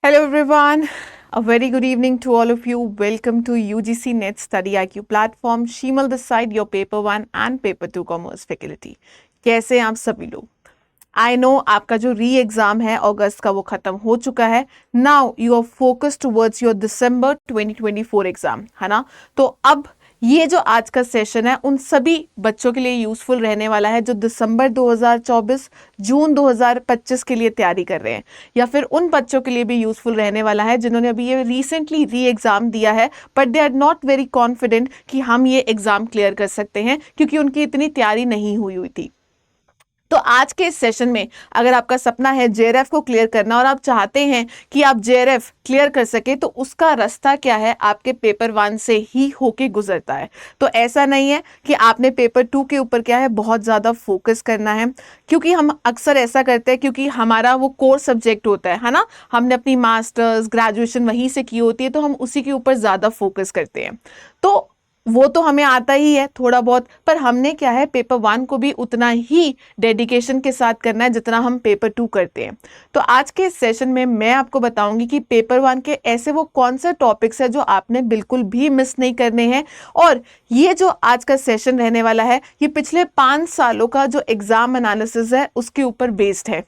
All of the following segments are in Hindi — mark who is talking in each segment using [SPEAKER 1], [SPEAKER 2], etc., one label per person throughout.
[SPEAKER 1] Hello everyone. A very good evening to all of you. Welcome to UGC Net Study IQ platform. शीमल this side, your paper 1 and paper 2 commerce faculty. कैसे हैं आप सभी लोग? आई नो आपका जो री एग्जाम है अगस्त का वो खत्म हो चुका है. Now you are focused towards your December 2024 exam, है ना. तो अब ये जो आज का सेशन है उन सभी बच्चों के लिए यूजफुल रहने वाला है जो दिसंबर 2024 जून 2025 के लिए तैयारी कर रहे हैं, या फिर उन बच्चों के लिए भी यूजफुल रहने वाला है जिन्होंने अभी ये रिसेंटली री एग्जाम दिया है but they are not very confident कि हम ये एग्जाम क्लियर कर सकते हैं क्योंकि उनकी इतनी तैयारी नहीं हुई थी. तो आज के इस सेशन में अगर आपका सपना है जेआरएफ को क्लियर करना और आप चाहते हैं कि आप जेआरएफ क्लियर कर सके तो उसका रास्ता क्या है, आपके पेपर 1 से ही होके गुजरता है. तो ऐसा नहीं है कि आपने पेपर 2 के ऊपर क्या है बहुत ज़्यादा फोकस करना है, क्योंकि हम अक्सर ऐसा करते हैं क्योंकि हमारा वो कोर सब्जेक्ट होता है ना. हमने अपनी मास्टर्स ग्रेजुएशन वहीं से की होती है तो हम उसी के ऊपर ज़्यादा फोकस करते हैं. तो वो तो हमें आता ही है थोड़ा बहुत, पर हमने क्या है पेपर 1 को भी उतना ही डेडिकेशन के साथ करना है जितना हम पेपर 2 करते हैं. तो आज के इस सेशन में मैं आपको बताऊंगी कि पेपर 1 के ऐसे वो कौन से टॉपिक्स है जो आपने बिल्कुल भी मिस नहीं करने हैं. और ये जो आज का सेशन रहने वाला है ये पिछले 5 सालों का जो एग्जाम एनालिसिस है उसके ऊपर बेस्ड है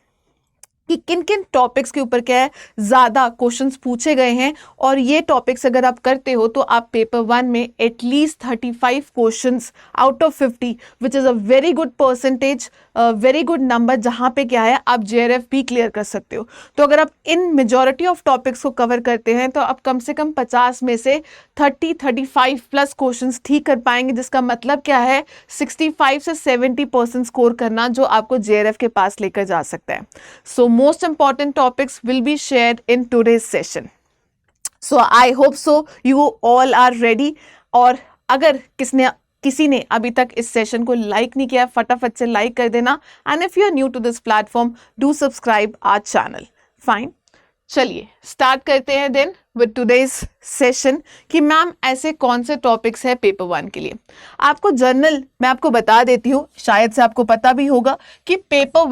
[SPEAKER 1] कि किन किन टॉपिक्स के ऊपर क्या है ज़्यादा क्वेश्चंस पूछे गए हैं. और ये टॉपिक्स अगर आप करते हो तो आप पेपर 1 में at least 35 questions out of 50 which is a very good percentage, very good number, जहाँ पे क्या है आप जेआरएफ भी क्लियर कर सकते हो. तो अगर आप इन मेजॉरिटी ऑफ टॉपिक्स को कवर करते हैं तो आप कम से कम 50 में से 35 प्लस क्वेश्चंस ठीक कर पाएंगे, जिसका मतलब क्या है 65 से 70% स्कोर करना जो आपको जेआरएफ के पास लेकर जा सकता है. सो most important topics will be shared in today's session. So I hope so you all are ready. और अगर किसी ने अभी तक इस सेशन को लाइक नहीं किया फटाफट से लाइक कर देना. And if you are new to this platform do subscribe our channel. Fine, चलिए स्टार्ट करते हैं देन विद टुडेज सेशन कि मैम ऐसे कौन से टॉपिक्स है पेपर 1 के लिए. आपको जर्नल मैं आपको बता देती हूँ, शायद से आपको पता भी होगा कि पेपर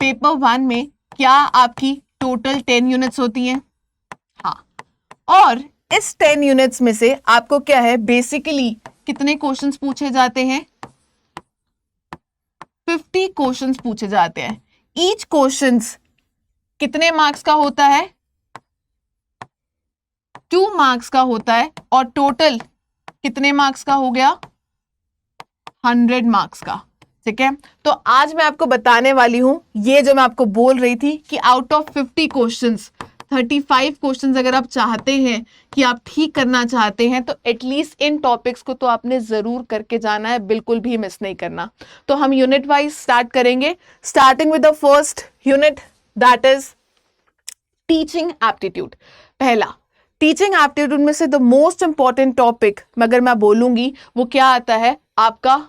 [SPEAKER 1] 1 में क्या आपकी टोटल 10 यूनिट्स होती हैं. हाँ, और इस 10 यूनिट्स में से आपको क्या है बेसिकली कितने क्वेश्चंस पूछे जाते हैं, 50 क्वेश्चंस पूछे जाते हैं. ईच क्वेश्चंस कितने मार्क्स का होता है, 2 मार्क्स का होता है. और टोटल कितने मार्क्स का हो गया, 100 मार्क्स का. ठीक है, तो आज मैं आपको बताने वाली हूं ये जो मैं आपको बोल रही थी कि आउट ऑफ 50 क्वेश्चंस 35 क्वेश्चंस अगर आप चाहते हैं कि आप ठीक करना चाहते हैं तो एटलीस्ट इन टॉपिक्स को तो आपने जरूर करके जाना है, बिल्कुल भी मिस नहीं करना. तो हम यूनिट वाइज स्टार्ट करेंगे, starting with the first unit that is teaching aptitude. पहला टीचिंग एप्टीट्यूड में से द मोस्ट इंपॉर्टेंट टॉपिक अगर मैं बोलूंगी वो क्या आता है आपका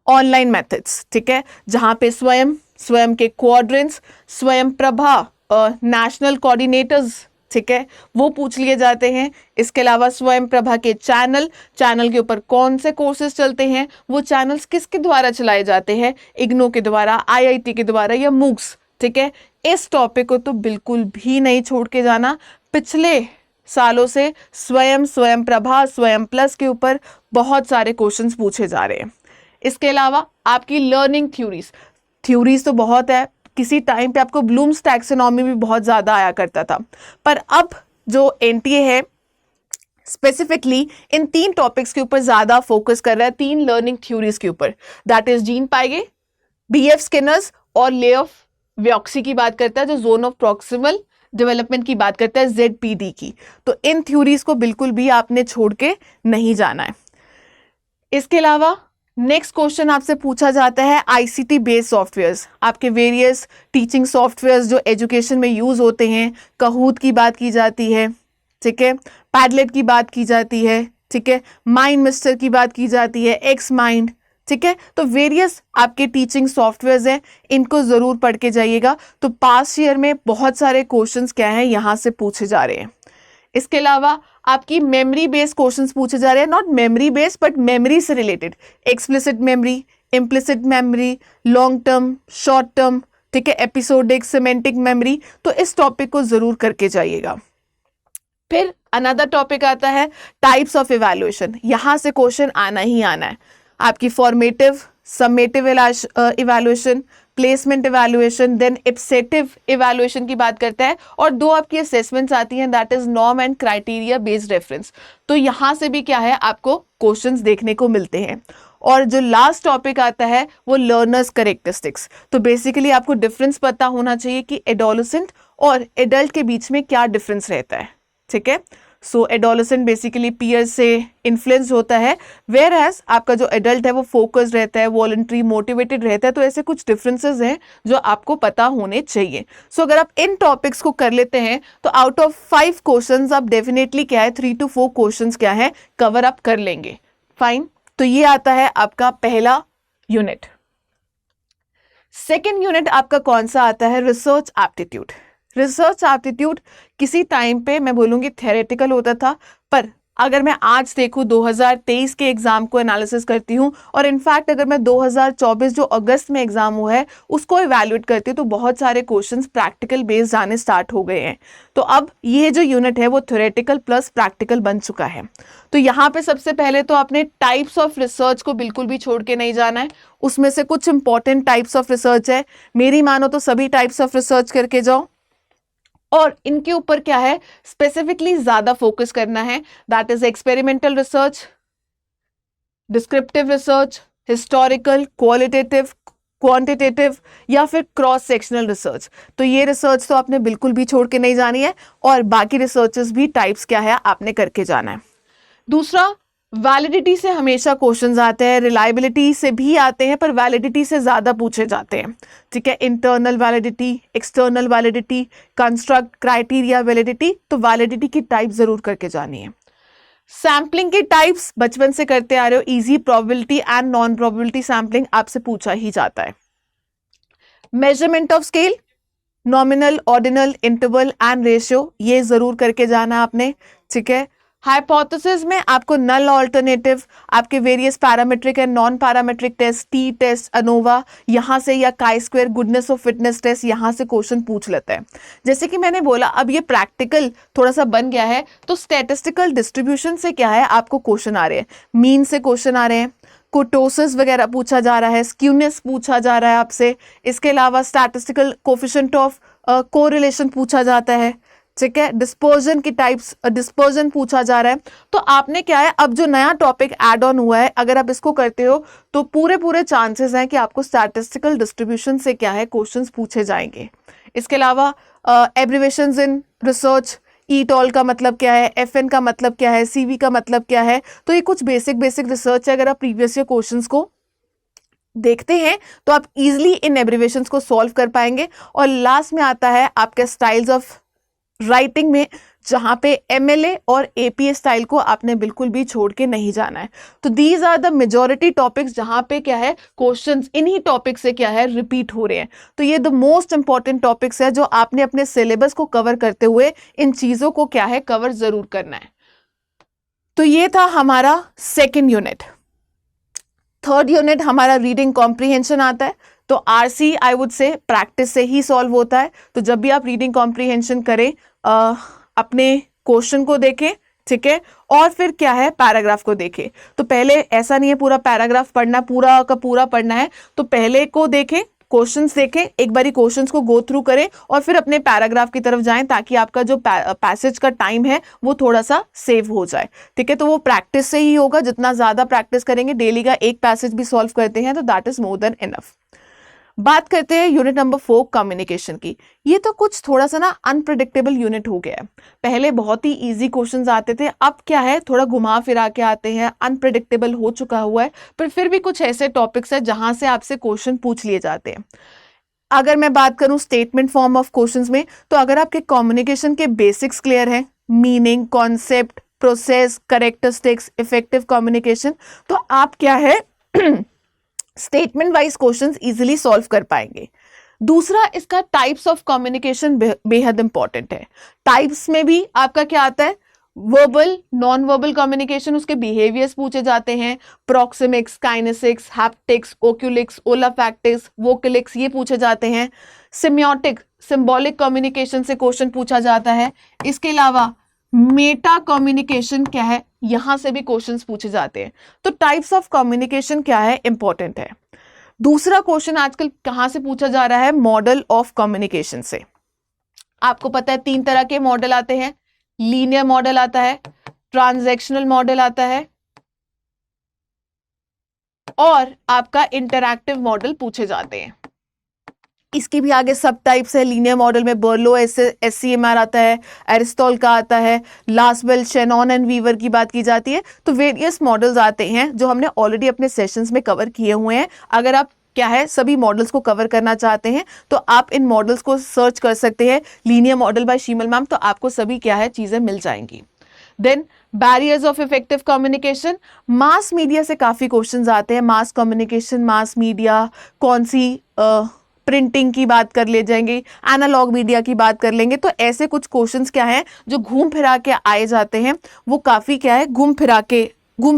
[SPEAKER 1] ऑनलाइन मेथड्स. ठीक है, जहां पे स्वयं के क्वाड्रेंट्स, स्वयं प्रभा नेशनल कोऑर्डिनेटर्स, ठीक है, वो पूछ लिए जाते हैं. इसके अलावा स्वयं प्रभा के चैनल के ऊपर कौन से कोर्सेज चलते हैं, वो चैनल्स किसके द्वारा चलाए जाते हैं, इग्नो के द्वारा, आईआईटी के द्वारा या मूक्स. ठीक है, इस टॉपिक को तो बिल्कुल भी नहीं छोड़ के जाना. पिछले सालों से स्वयं प्रभा, स्वयं प्लस के ऊपर बहुत सारे क्वेश्चंस पूछे जा रहे हैं. इसके अलावा आपकी लर्निंग थ्योरीज तो बहुत है. किसी टाइम पे आपको ब्लूम्स टैक्सोनॉमी भी बहुत ज़्यादा आया करता था, पर अब जो एनटीए है स्पेसिफिकली इन 3 टॉपिक्स के ऊपर ज़्यादा फोकस कर रहा है, 3 लर्निंग थ्योरीज के ऊपर. That is Jean Piaget, B F Skinner's और ले ऑफ व्योक्सी की बात करता है, जो जोन ऑफ प्रॉक्सिमल डेवलपमेंट की बात करता है, ZPD की. तो इन थ्योरीज को बिल्कुल भी आपने छोड़ के नहीं जाना है. इसके अलावा नेक्स्ट क्वेश्चन आपसे पूछा जाता है आईसीटी बेस्ड सॉफ्टवेयर्स, आपके वेरियस टीचिंग सॉफ्टवेयर्स जो एजुकेशन में यूज होते हैं. कहूत की बात की जाती है, ठीक है, पैडलेट की बात की जाती है, ठीक है, माइंड मिस्टर की बात की जाती है, एक्स माइंड. ठीक है, तो वेरियस आपके टीचिंग सॉफ्टवेयर्स हैं, इनको जरूर पढ़ के जाइएगा. तो पास्ट ईयर में बहुत सारे क्वेश्चंस क्या हैं यहाँ से पूछे जा रहे हैं. इसके अलावा आपकी मेमोरी बेस्ड क्वेश्चंस पूछे जा रहे हैं, not memory based but memory से related, explicit memory, implicit memory, long term, short term. ठीक है, एपिसोडिक, सिमेंटिक मेमोरी, तो इस टॉपिक को जरूर करके जाइएगा। फिर अनदर टॉपिक आता है टाइप्स ऑफ इवैल्यूएशन। यहां से क्वेश्चन आना ही आना है। आपकी formative, summative evaluation, placement evaluation, then ipsative evaluation की बात करता है, और दो आपकी असेसमेंट्स आती हैं, that is norm and criteria based reference. तो यहां से भी क्या है, आपको क्वेश्चंस देखने को मिलते हैं। और जो लास्ट टॉपिक आता है वो लर्नर्स कैरेक्टरिस्टिक्स। तो बेसिकली आपको डिफरेंस पता होना चाहिए कि एडोलेसेंट और एडल्ट के बीच में क्या डिफरेंस रहता है। ठीक है, सो एडोलेसेंट बेसिकली पीयर से इन्फ्लुएंस होता है, वेयर एज आपका जो एडल्ट है वो फोकस्ड रहता है, वॉलंटरी, मोटिवेटेड रहता है। तो ऐसे कुछ डिफरेंसेस हैं जो आपको पता होने चाहिए। सो अगर आप इन टॉपिक्स को कर लेते हैं तो आउट ऑफ 5 क्वेश्चंस आप डेफिनेटली क्या है 3 to 4 क्वेश्चंस क्या है कवर अप कर लेंगे। फाइन, तो ये आता है आपका पहला यूनिट। सेकेंड यूनिट आपका कौन सा आता है, रिसर्च एप्टीट्यूड। रिसर्च एप्टीट्यूड किसी टाइम पे मैं बोलूंगी थ्योरेटिकल होता था, पर अगर मैं आज देखूं 2023 के एग्जाम को एनालिसिस करती हूं, और इनफैक्ट अगर मैं 2024 जो अगस्त में एग्जाम हुआ है उसको इवैल्यूएट करती हूँ, तो बहुत सारे क्वेश्चंस प्रैक्टिकल बेस्ड आने स्टार्ट हो गए हैं। तो अब ये जो यूनिट है वो थ्योरेटिकल प्लस प्रैक्टिकल बन चुका है। तो यहाँ पे सबसे पहले तो आपने टाइप्स ऑफ रिसर्च को बिल्कुल भी छोड़ के नहीं जाना है। उसमें से कुछ इंपॉर्टेंट टाइप्स ऑफ रिसर्च है, मेरी मानो तो सभी टाइप्स ऑफ रिसर्च करके जाओ, और इनके ऊपर क्या है स्पेसिफिकली ज्यादा फोकस करना है, that is experimental research, descriptive research, historical, qualitative, quantitative, या फिर क्रॉस सेक्शनल रिसर्च। तो ये रिसर्च तो आपने बिल्कुल भी छोड़ के नहीं जानी है, और बाकी रिसर्चेस भी टाइप्स क्या है आपने करके जाना है। दूसरा, वैलिडिटी से हमेशा क्वेश्चंस आते हैं, रिलायबिलिटी से भी आते हैं, पर वैलिडिटी से ज्यादा पूछे जाते हैं। ठीक है, internal validity, external validity, construct, criteria validity, तो वैलिडिटी की टाइप जरूर करके जानी है। सैम्पलिंग के टाइप्स बचपन से करते आ रहे हो, easy, probability and non probability sampling आपसे पूछा ही जाता है। Measurement of scale, nominal, ordinal, interval and ratio, ये जरूर करके जाना आपने। ठीक है, हाइपोथेसिस में आपको नल, ऑल्टरनेटिव, आपके various parametric and non parametric test, T test, ANOVA, यहाँ से, या chi square, goodness of fitness test, यहाँ से क्वेश्चन पूछ लेता है। जैसे कि मैंने बोला अब ये प्रैक्टिकल थोड़ा सा बन गया है, तो स्टैटिस्टिकल डिस्ट्रीब्यूशन से क्या है आपको क्वेश्चन आ रहे हैं, मीन से क्वेश्चन आ रहे हैं, कोटोसिस वगैरह पूछा जा रहा है, स्क्यूनेस पूछा जा रहा है आपसे, इसके अलावा स्टैटिस्टिकल कोफिशिएंट ऑफ कोरिलेशन पूछा जाता है। ठीक है, डिस्पर्जन की टाइप्स, डिस्पर्जन पूछा जा रहा है। तो आपने क्या है, अब जो नया टॉपिक ऐड ऑन हुआ है, अगर आप इसको करते हो तो पूरे चांसेस हैं कि आपको स्टैटिस्टिकल डिस्ट्रीब्यूशन से क्या है क्वेश्चंस पूछे जाएंगे। इसके अलावा एब्रिवेशंस इन रिसर्च, ईटॉल का मतलब क्या है, एफएन का मतलब क्या है, सीवी का मतलब क्या है, तो ये कुछ बेसिक रिसर्च है। अगर आप प्रीवियस ईयर क्वेश्चंस को देखते हैं तो आप इजिली इन एब्रिवेशंस को सॉल्व कर पाएंगे। और लास्ट में आता है आपके स्टाइल्स ऑफ राइटिंग में, जहां पे एमएलए और एपीए स्टाइल को आपने बिल्कुल भी छोड़ के नहीं जाना है। तो these are the majority topics जहां पे क्या है क्वेश्चंस इन्हीं टॉपिक से क्या है रिपीट हो रहे हैं। तो ये द मोस्ट इंपॉर्टेंट टॉपिक्स है जो आपने अपने सिलेबस को कवर करते हुए इन चीजों को क्या है कवर जरूर करना है। तो ये था हमारा सेकेंड यूनिट। थर्ड यूनिट हमारा रीडिंग कॉम्प्रीहेंशन आता है। तो RC I would say practice से ही सॉल्व होता है। तो जब भी आप रीडिंग कॉम्प्रीहेंशन करें अपने क्वेश्चन को देखें, ठीक है, और फिर क्या है पैराग्राफ को देखें। तो पहले ऐसा नहीं है पूरा पैराग्राफ पढ़ना, पूरा का पूरा पढ़ना है। तो पहले को देखें, क्वेश्चंस देखें, एक बारी क्वेश्चंस को गो थ्रू करें और फिर अपने पैराग्राफ की तरफ जाएं, ताकि आपका जो पैसेज का टाइम है वो थोड़ा सा सेव हो जाए। ठीक है, तो वो प्रैक्टिस से ही होगा। जितना ज्यादा प्रैक्टिस करेंगे, डेली का एक पैसेज भी सॉल्व करते हैं तो that is more than enough. बात करते हैं यूनिट नंबर 4 कम्युनिकेशन की। ये तो कुछ थोड़ा सा ना अनप्रिडिक्टेबल यूनिट हो गया है। पहले बहुत ही इजी क्वेश्चंस आते थे, अब क्या है थोड़ा घुमा फिरा के आते हैं, अनप्रिडिक्टेबल हो चुका हुआ है। पर फिर भी कुछ ऐसे टॉपिक्स है जहां से आपसे क्वेश्चन पूछ लिए जाते हैं। अगर मैं बात करूं स्टेटमेंट फॉर्म ऑफ क्वेश्चंस में, तो अगर आपके कम्युनिकेशन के बेसिक्स क्लियर है, meaning, concept, process, characteristics, effective communication, तो आप क्या है statement wise questions easily solve कर पाएंगे। दूसरा, इसका टाइप्स ऑफ कम्युनिकेशन बेहद इंपॉर्टेंट है। टाइप्स में भी आपका क्या आता है, वर्बल नॉन वर्बल कम्युनिकेशन, उसके बिहेवियर्स पूछे जाते हैं, प्रोक्सिमिक्स, काइनेसिक्स, हैप्टिक्स, ओक्यूलिक्स, ओलाफैक्टिक्स, वोकलिक्स, ये पूछे जाते हैं। सिम्योटिक सिंबॉलिक कम्युनिकेशन से क्वेश्चन पूछा जाता है। इसके अलावा मेटा कम्युनिकेशन क्या है, यहां से भी क्वेश्चंस पूछे जाते हैं। तो टाइप्स ऑफ कम्युनिकेशन क्या है, इंपॉर्टेंट है। दूसरा क्वेश्चन आजकल कहां से पूछा जा रहा है, मॉडल ऑफ कम्युनिकेशन से। आपको पता है 3 तरह के मॉडल आते हैं, लीनियर मॉडल आता है, ट्रांजैक्शनल मॉडल आता है और आपका इंटरैक्टिव मॉडल पूछे जाते हैं। इसके भी आगे सब टाइप्स है। लीनियर मॉडल में बर्लो SCMR आता है, एरिस्टॉल का आता है, लास्वेल, शेनॉन एंड वीवर की बात की जाती है। तो वेरियस मॉडल्स आते हैं जो हमने ऑलरेडी अपने सेशंस में कवर किए हुए हैं। अगर आप क्या है सभी मॉडल्स को कवर करना चाहते हैं तो आप इन मॉडल्स को सर्च कर सकते हैं, लीनियर मॉडल बाय शीमल मैम, तो आपको सभी क्या है चीजें मिल जाएंगी। Then barriers of effective communication, mass media से काफी क्वेश्चंस आते हैं। मास कम्युनिकेशन, मास मीडिया, कौन सी प्रिंटिंग की बात कर ले जाएंगे, एनालॉग मीडिया की बात कर लेंगे। तो ऐसे कुछ क्वेश्चंस क्या है जो घूम फिरा के आए जाते हैं, वो काफी क्या है घूम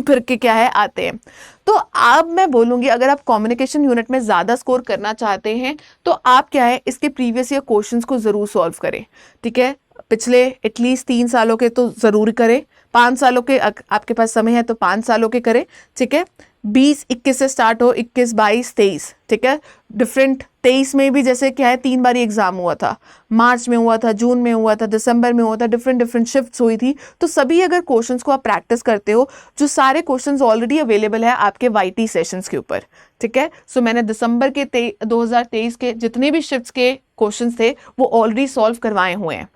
[SPEAKER 1] फिर के क्या है आते हैं। तो अब मैं बोलूंगी अगर आप कम्युनिकेशन यूनिट में ज्यादा स्कोर करना चाहते हैं तो आप क्या है इसके प्रीवियस ईयर क्वेश्चंस को जरूर सॉल्व करें। ठीक है, पिछले एटलीस्ट 3 सालों के तो जरूर करें, 5 सालों के आपके पास समय है तो 5 सालों के करें। ठीक है, 20-21 से स्टार्ट हो, 21-22-23। ठीक है, डिफरेंट 23 में भी जैसे क्या है 3 बार एग्जाम हुआ था, मार्च में हुआ था, जून में हुआ था, दिसंबर में हुआ था, डिफरेंट शिफ्ट्स हुई थी। तो सभी अगर क्वेश्चंस को आप प्रैक्टिस करते हो, जो सारे क्वेश्चंस ऑलरेडी अवेलेबल है आपके YT सेशंस के ऊपर। ठीक है, सो मैंने दिसंबर के 2023 के जितने भी शिफ्ट्स के क्वेश्चंस थे वो ऑलरेडी सॉल्व करवाए हुए हैं।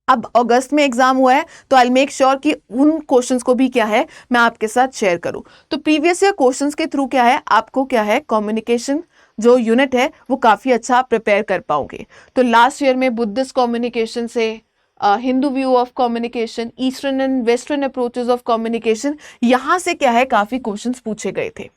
[SPEAKER 1] अब अगस्त में एग्जाम हुआ है तो आई मेक श्योर कि उन क्वेश्चंस को भी क्या है मैं आपके साथ शेयर करूं। तो प्रीवियस ईयर क्वेश्चंस के थ्रू क्या है आपको क्या है कम्युनिकेशन जो यूनिट है वो काफी अच्छा प्रिपेयर कर पाओगे। तो लास्ट ईयर में बुद्धिस्ट कम्युनिकेशन से, Hindu view of communication, eastern and western approaches of communication, यहां से क्या है काफी क्वेश्चंस पूछे गए थे।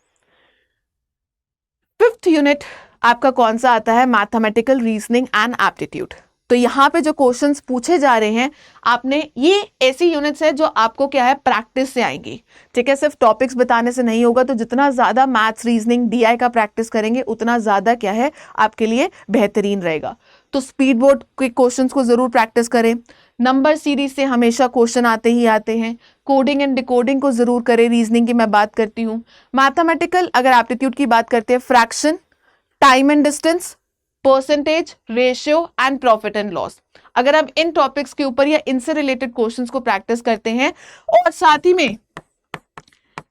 [SPEAKER 1] 5th यूनिट आपका कौन सा आता है, मैथमेटिकल रीजनिंग एंड एप्टीट्यूड। तो यहाँ पे जो क्वेश्चंस पूछे जा रहे हैं आपने, ये ऐसी यूनिट्स है जो आपको क्या है प्रैक्टिस से आएंगी। ठीक है, सिर्फ टॉपिक्स बताने से नहीं होगा। तो जितना ज्यादा मैथ्स, रीजनिंग, DI का प्रैक्टिस करेंगे उतना ज्यादा क्या है आपके लिए बेहतरीन रहेगा। तो स्पीड बोर्ड के क्वेश्चंस को जरूर प्रैक्टिस करें। नंबर सीरीज से हमेशा क्वेश्चन आते ही आते हैं। कोडिंग एंड डिकोडिंग को जरूर करें, रीजनिंग की मैं बात करती हूँ। मैथमेटिकल अगर एप्टीट्यूड की बात करते हैं, fraction, time and distance, percentage, ratio and profit and loss. अगर आप इन टॉपिक्स के ऊपर या इनसे रिलेटेड क्वेश्चंस को प्रैक्टिस करते हैं, और साथ ही में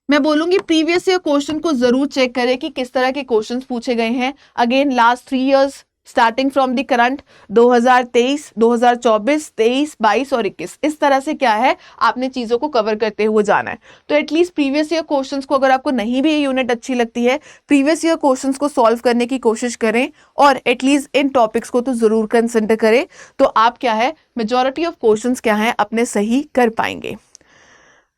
[SPEAKER 1] मैं बोलूंगी प्रीवियस ईयर क्वेश्चन को जरूर चेक करें कि किस तरह के क्वेश्चंस पूछे गए हैं। Again last 3 years starting from the current 2023, 2024, 23, 22 और 21, इस तरह से क्या है आपने चीजों को कवर करते हुए जाना है। तो एटलीस्ट प्रीवियस ईयर क्वेश्चंस को, अगर आपको नहीं भी ये यूनिट अच्छी लगती है, प्रीवियस ईयर क्वेश्चंस को सॉल्व करने की कोशिश करें और एटलीस्ट इन टॉपिक्स को तो जरूर कंसिडर करें। तो आप क्या है मेजॉरिटी ऑफ क्वेश्चंस क्या है अपने सही कर पाएंगे।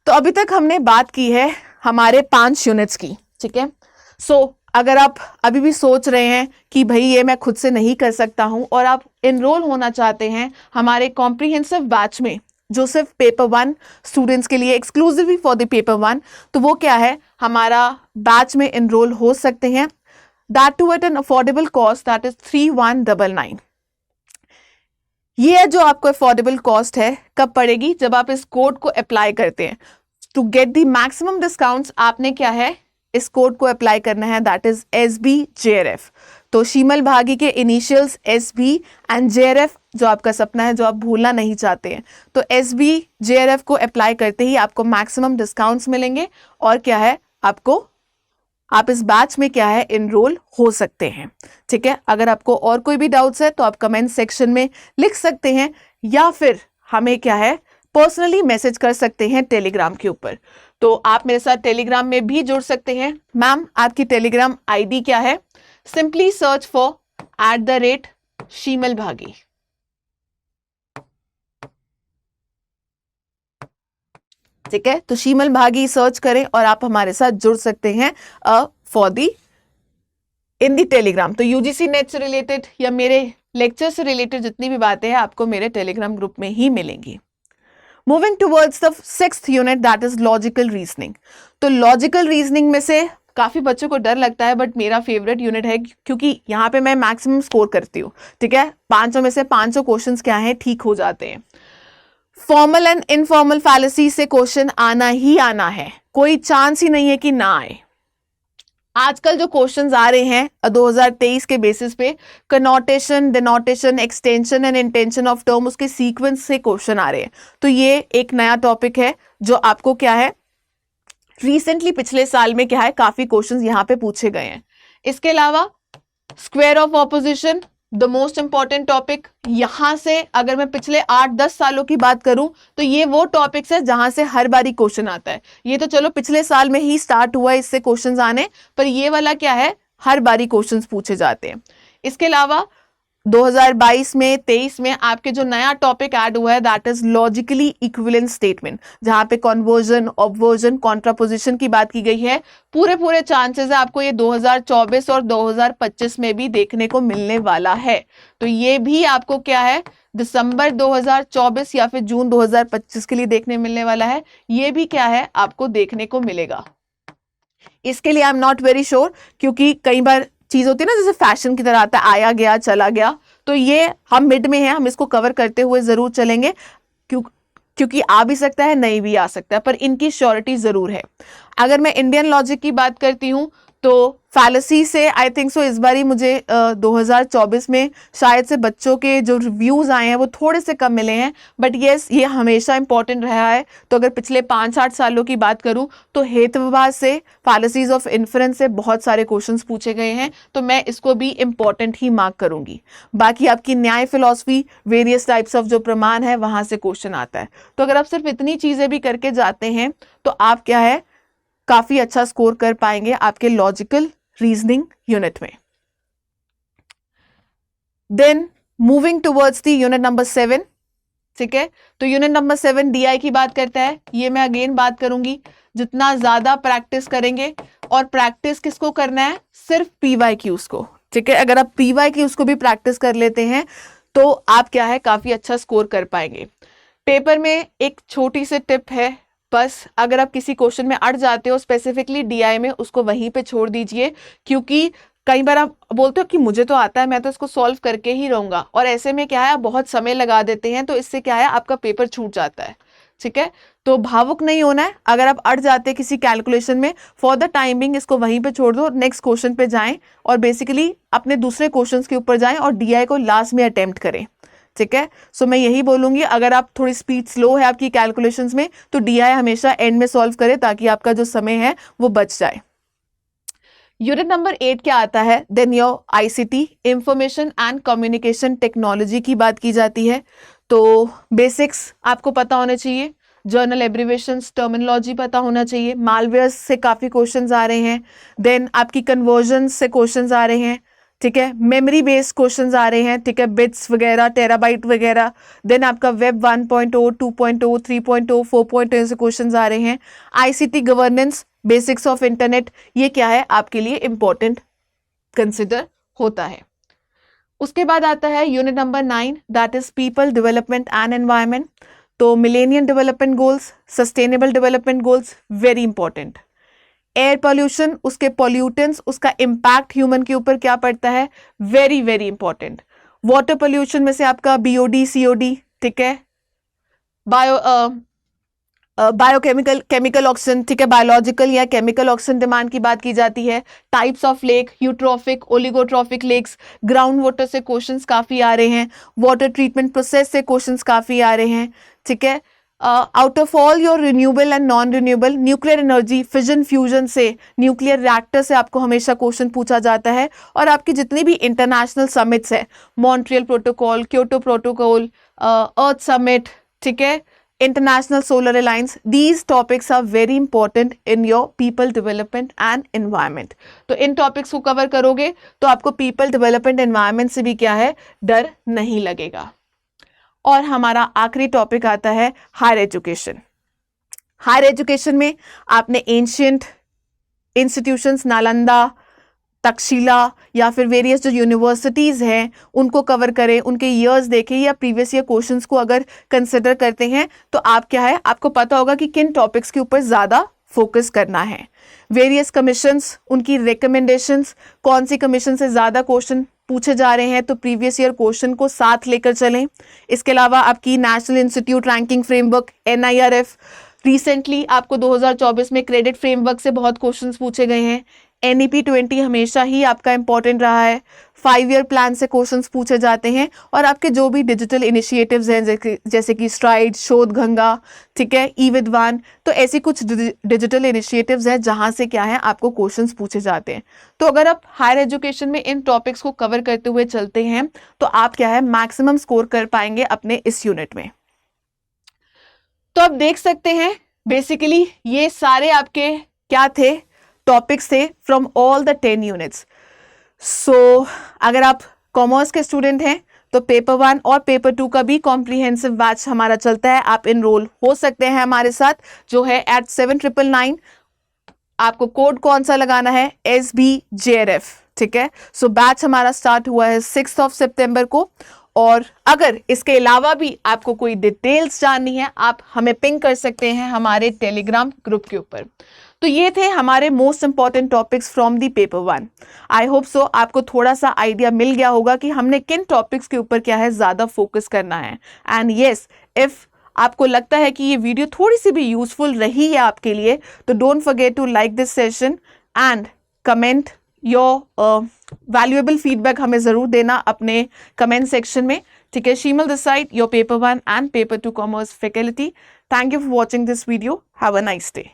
[SPEAKER 1] तो अभी तक हमने बात की है हमारे 5 यूनिट्स की। ठीक है, सो अगर आप अभी भी सोच रहे हैं कि भाई ये मैं खुद से नहीं कर सकता हूं और आप एनरोल होना चाहते हैं हमारे कॉम्प्रिहेंसिव बैच में जो सिर्फ पेपर 1 स्टूडेंट्स के लिए, एक्सक्लूसिवली फॉर द पेपर 1, तो वो क्या है हमारा बैच में एनरोल हो सकते हैं। That to at an affordable cost, that is 3199। ये जो आपको अफोर्डेबल कॉस्ट है कब पड़ेगी, जब आप इस कोड को अप्लाई करते हैं। To get the maximum discounts आपने क्या है इस कोड को अप्लाई करना है, दैट इज SBJRF। तो शीमल भागी के इनिशियल्स SB एंड JRF, जो आपका सपना है, जो आप भूलना नहीं चाहते हैं, तो SBJRF को अप्लाई करते ही आपको मैक्सिमम डिस्काउंट्स मिलेंगे और क्या है आप इस बैच में क्या है एनरोल हो सकते हैं। ठीक है, अगर आपको और कोई भी डाउट्स है तो आप कमेंट सेक्शन में लिख सकते हैं या फिर हमें क्या है पर्सनली मैसेज कर सकते हैं टेलीग्राम के ऊपर। तो आप मेरे साथ टेलीग्राम में भी जुड़ सकते हैं। मैम आपकी टेलीग्राम ID क्या है, सिंपली सर्च फॉर @शीमल भागी। ठीक है, तो शीमल भागी सर्च करें और आप हमारे साथ जुड़ सकते हैं for the in the Telegram. तो UGC नेट से रिलेटेड या मेरे लेक्चर से रिलेटेड जितनी भी बातें हैं आपको मेरे टेलीग्राम ग्रुप में ही मिलेंगी। Moving towards the 6th unit that is logical reasoning. तो लॉजिकल रीजनिंग में से काफी बच्चों को डर लगता है, बट मेरा फेवरेट यूनिट है क्योंकि यहाँ पे मैं मैक्सिमम स्कोर करती हूँ। ठीक है, 500 में से 500 क्वेश्चंस क्या हैं, ठीक हो जाते हैं। फॉर्मल एंड इनफॉर्मल फैलेसी से क्वेश्चन आना ही आना है, कोई चांस ही नहीं है कि ना आए। आजकल जो क्वेश्चंस आ रहे हैं 2023 के बेसिस पे, connotation, denotation, extension and intention of term, उसके सीक्वेंस से क्वेश्चन आ रहे हैं। तो ये एक नया टॉपिक है जो आपको क्या है, रिसेंटली पिछले साल में क्या है, काफी क्वेश्चंस यहाँ पे पूछे गए हैं। इसके अलावा square of opposition, the most important topic. यहां से अगर मैं पिछले 8-10 सालों की बात करूं तो ये वो टॉपिक्स है जहां से हर बारी क्वेश्चन आता है। ये तो चलो पिछले साल में ही स्टार्ट हुआ है इससे क्वेश्चंस आने, पर ये वाला क्या है, हर बारी क्वेश्चंस पूछे जाते हैं। इसके अलावा 2022 में 23 में आपके जो नया टॉपिक ऐड हुआ है that is logically equivalent statement, जहां पे कन्वर्जन, ऑब्वर्जन, कॉन्ट्रापोजिशन की बात की गई है। पूरे चांसेस है आपको ये 2024 और 2025 में भी देखने को मिलने वाला है। तो ये भी आपको क्या है, दिसंबर 2024 या फिर जून 2025 के लिए देखने मिलने वाला है। ये भी क्या है, आपको देखने को मिलेगा। इसके लिए I am not very sure, क्योंकि कई बार चीज होती है ना, जैसे फैशन की तरह आता है, आया गया चला गया। तो ये हम मिड में हैं, हम इसको कवर करते हुए जरूर चलेंगे, क्योंकि आ भी सकता है, नहीं भी आ सकता है, पर इनकी श्योरिटी जरूर है। अगर मैं इंडियन लॉजिक की बात करती हूं तो फैलेसी से आई थिंक सो इस बारी मुझे 2024 में शायद से बच्चों के जो रिव्यूज आए हैं वो थोड़े से कम मिले हैं, बट येस ये हमेशा इंपॉर्टेंट रहा है। तो अगर पिछले 5-8 सालों की बात करूं तो हेतुवाद से, फैलेसीज ऑफ इन्फरेंस से बहुत सारे क्वेश्चंस पूछे गए हैं, तो मैं इसको भी इंपॉर्टेंट ही मार्क करूंगी। बाकी आपकी न्याय फिलॉसफी, वेरियस टाइप्स ऑफ जो प्रमाण है वहां से क्वेश्चन आता है। तो अगर आप सिर्फ इतनी चीजें भी करके जाते हैं तो आप क्या है, काफी अच्छा स्कोर कर पाएंगे आपके लॉजिकल रीजनिंग यूनिट में। Then moving towards the unit number 7। ठीक है, तो यूनिट नंबर 7 डीआई की बात करता है। ये मैं अगेन बात करूंगी, जितना ज्यादा प्रैक्टिस करेंगे, और प्रैक्टिस किसको करना है, सिर्फ पीवाईक्यूज को। ठीक है, अगर आप पीवाईक्यूज को भी प्रैक्टिस कर लेते हैं तो आप क्या है, काफी अच्छा स्कोर कर पाएंगे। पेपर में एक छोटी सी टिप है, बस अगर आप किसी क्वेश्चन में अड़ जाते हो स्पेसिफिकली डीआई में, उसको वहीं पे छोड़ दीजिए, क्योंकि कई बार आप बोलते हो कि मुझे तो आता है, मैं तो इसको सॉल्व करके ही रहूंगा, और ऐसे में क्या है, आप बहुत समय लगा देते हैं, तो इससे क्या है, आपका पेपर छूट जाता है। ठीक है, तो भावुक नहीं होना है। अगर आप अड़ जाते हैं किसी कैलकुलेशन में, फॉर द टाइमिंग इसको वहीं पे छोड़ दो, नेक्स्ट क्वेश्चन पे जाएं और बेसिकली अपने दूसरे क्वेश्चंस के ऊपर जाएं और डीआई को लास्ट में अटेम्प्ट करें। ठीक है, सो मैं यही बोलूंगी, अगर आप थोड़ी स्पीड स्लो है आपकी कैलकुलेशंस में तो डीआई हमेशा एंड में सॉल्व करें, ताकि आपका जो समय है वो बच जाए। यूनिट नंबर 8 क्या आता है, then your ICT, information and communication technology की बात की जाती है। तो बेसिक्स आपको पता होने चाहिए, जर्नल एब्रिवेशंस, टर्मिनोलॉजी पता होना चाहिए। मालवेयर्स से काफी क्वेश्चंस आ रहे हैं, देन आपकी कन्वर्जन से क्वेश्चंस आ रहे हैं। ठीक है, मेमोरी बेस्ड क्वेश्चंस आ रहे हैं। ठीक है, बिट्स वगैरह, टेराबाइट वगैरह। देन आपका वेब 1.0, 2.0, 3.0, 4.0 से क्वेश्चंस आ रहे हैं। ICT governance, basics of internet, ये क्या है, आपके लिए इंपॉर्टेंट कंसिडर होता है। उसके बाद आता है unit number 9 that is people, development and environment. तो millennium development goals, sustainable development goals, very important. Air pollution, उसके पॉल्यूटेंट्स, उसका इम्पैक्ट ह्यूमन के ऊपर क्या पड़ता है, very very important. Water pollution में से आपका बीओडी, सीओडी। ठीक है, बायोकेमिकल, केमिकल ऑक्सीजन। ठीक है, बायोलॉजिकल या केमिकल ऑक्सीजन डिमांड की बात की जाती है। Types of lake, eutrophic, oligotrophic lakes. Ground water से क्वेश्चंस काफी आ रहे हैं। वाटर ट्रीटमेंट प्रोसेस से क्वेश्चंस काफी आ रहे हैं। ठीक है, out of all your renewable and non renewable, nuclear energy, fission fusion से, न्यूक्लियर रिएक्टर से आपको हमेशा क्वेश्चन पूछा जाता है। और आपकी जितनी भी इंटरनेशनल समिट्स है, Montreal protocol, Kyoto protocol, earth summit, ठीक है, international solar alliance, these topics are very important in your people development and environment. तो इन टॉपिक्स को कवर करोगे तो आपको पीपल डेवलपमेंट एनवायरमेंट से भी क्या है, डर नहीं लगेगा। और हमारा आखिरी टॉपिक आता है हायर एजुकेशन। हायर एजुकेशन में आपने एंशियंट इंस्टीट्यूशंस, नालंदा, तक्षशिला या फिर वेरियस जो यूनिवर्सिटीज़ हैं उनको कवर करें, उनके ईयर्स देखें, या प्रीवियस ईयर क्वेश्चंस को अगर कंसिडर करते हैं तो आप क्या है, आपको पता होगा कि किन टॉपिक्स के ऊपर ज़्यादा फोकस करना है। वेरियस कमीशंस, उनकी रिकमेंडेशंस, कौन सी कमीशन से ज़्यादा क्वेश्चन पूछे जा रहे हैं तो प्रीवियस ईयर क्वेश्चन को साथ लेकर चलें। इसके अलावा आपकी national institute ranking framework NIRF, recently आपको 2024 में क्रेडिट फ्रेमवर्क से बहुत क्वेश्चंस पूछे गए हैं। NEP 20 हमेशा ही आपका इंपॉर्टेंट रहा है। 5 ईयर प्लान से क्वेश्चंस पूछे जाते हैं, और आपके जो भी डिजिटल इनिशिएटिव्स हैं जैसे कि स्ट्राइड, शोध गंगा, ठीक है, ई-विद्वान, तो ऐसी कुछ डिजिटल इनिशिएटिव्स हैं जहां से क्या है आपको क्वेश्चंस पूछे जाते हैं। तो अगर आप हायर एजुकेशन में इन टॉपिक्स को कवर करते हुए चलते हैं तो आप क्या है मैक्सिमम स्कोर कर पाएंगे अपने इस यूनिट में। तो आप देख सकते हैं बेसिकली ये सारे आपके क्या थे, टॉपिक्स थे फ्रॉम ऑल द 10 यूनिट्स। सो अगर आप कॉमर्स के स्टूडेंट हैं तो पेपर 1 और पेपर 2 का भी कॉम्प्रिहेंसिव बैच हमारा चलता है, आप इनरोल हो सकते हैं हमारे साथ, जो है एट 7999। आपको कोड कौन सा लगाना है, SBJRF, ठीक है। सो बैच हमारा स्टार्ट हुआ है 6 सितंबर को, और अगर इसके अलावा भी आपको कोई डिटेल्स जाननी है आप हमें पिंग कर सकते हैं हमारे टेलीग्राम ग्रुप के ऊपर। तो ये थे हमारे most important topics from the paper 1। I hope so आपको थोड़ा सा आइडिया मिल गया होगा कि हमने किन टॉपिक्स के ऊपर क्या है ज़्यादा फोकस करना है। एंड येस, इफ़ आपको लगता है कि ये वीडियो थोड़ी सी भी यूजफुल रही है आपके लिए तो don't forget to like this session and comment your valuable feedback हमें ज़रूर देना अपने कमेंट सेक्शन में, ठीक है। शीमल this side, your paper 1 and paper 2 commerce faculty. Thank you for watching this video. Have a nice day.